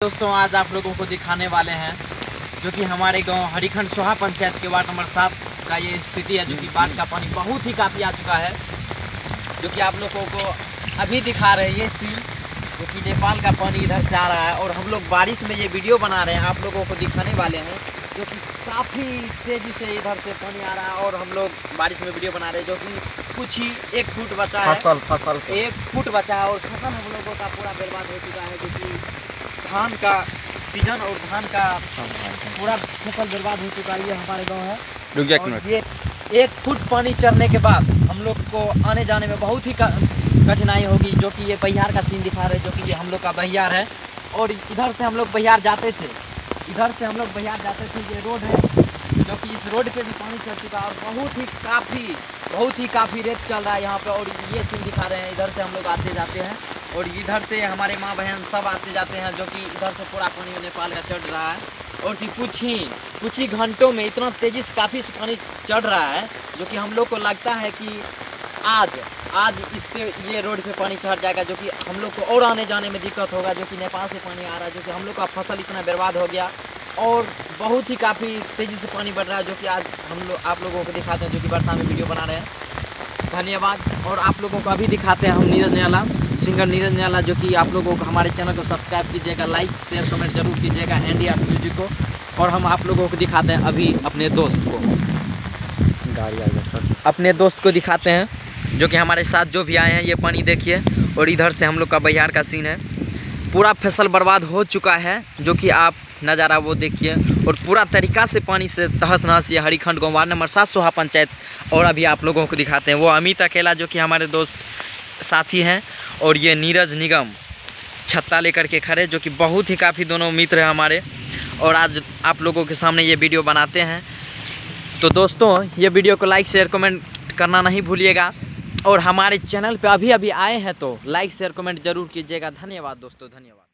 दोस्तों आज आप लोगों को दिखाने वाले हैं जो कि हमारे गांव हरिखंड सोहा पंचायत के वार्ड नंबर 7 का ये स्थिति है, जो कि बाढ़ का पानी बहुत ही काफ़ी आ चुका है। जो कि आप लोगों को अभी दिखा रहे हैं ये सीन, जो कि नेपाल का पानी इधर से आ रहा है और हम लोग बारिश में ये वीडियो बना रहे हैं, आप लोगों को दिखाने वाले हैं। जो कि काफ़ी तेज़ी से इधर से पानी आ रहा है और हम लोग बारिश में वीडियो बना रहे हैं। जो कि कुछ ही 1 फुट बचा है, फसल 1 फुट बचा है और फसल हम लोगों का पूरा बर्बाद हो चुका है। जो कि धान का सीजन और धान का पूरा फसल बर्बाद हो चुका है। ये हमारे गांव है। और ये 1 फुट पानी चढ़ने के बाद हम लोग को आने जाने में बहुत ही कठिनाई होगी। जो कि ये बहियार का सीन दिखा रहे हैं, जो कि ये हम लोग का बहियार है और इधर से हम लोग बहियार जाते थे, ये रोड है। जो कि इस रोड पे भी पानी चढ़ चुका है और बहुत ही काफ़ी रेत चल रहा है यहाँ पे। और ये सीन दिखा रहे हैं, इधर से हम लोग आते जाते हैं और इधर से हमारे माँ बहन सब आते जाते हैं। जो कि इधर से पूरा पानी नेपाल का चढ़ रहा है और कि कुछ ही घंटों में इतना तेज़ी से काफ़ी से पानी चढ़ रहा है। जो कि हम लोग को लगता है कि आज इस पे ये रोड पे पानी चढ़ जाएगा, जो कि हम लोग को और आने जाने में दिक्कत होगा। जो कि नेपाल से पानी आ रहा है, जो कि हम लोग का फसल इतना बर्बाद हो गया और बहुत ही काफ़ी तेज़ी से पानी बढ़ रहा है। जो कि आज आप लोगों को दिखाते हैं, जो कि वर्षा में वीडियो बना रहे हैं। धन्यवाद। और आप लोगों को अभी दिखाते हैं हम नीरज निराला, सिंगर नीरज निराला। जो कि आप लोगों को हमारे चैनल को सब्सक्राइब कीजिएगा, लाइक शेयर कमेंट जरूर कीजिएगा एनडीआर म्यूजिक को। और हम आप लोगों को दिखाते हैं अभी अपने दोस्त को, अपने दोस्त को दिखाते हैं जो कि हमारे साथ जो भी आए हैं। ये पानी देखिए और इधर से हम लोग का बहियार का सीन है। पूरा फसल बर्बाद हो चुका है, जो कि आप नज़ारा वो देखिए। और पूरा तरीक़ा से पानी से तहस नहस ये हरिखंड गाँव वार्ड नंबर 7 सोहा पंचायत। और अभी आप लोगों को दिखाते हैं वो अमित अकेला, जो कि हमारे दोस्त साथी हैं। और ये नीरज निगम छत्ता लेकर के खड़े, जो कि बहुत ही काफ़ी दोनों मित्र हैं हमारे। और आज आप लोगों के सामने ये वीडियो बनाते हैं। तो दोस्तों ये वीडियो को लाइक शेयर कमेंट करना नहीं भूलिएगा। और हमारे चैनल पे अभी आए हैं तो लाइक शेयर कमेंट जरूर कीजिएगा। धन्यवाद दोस्तों, धन्यवाद।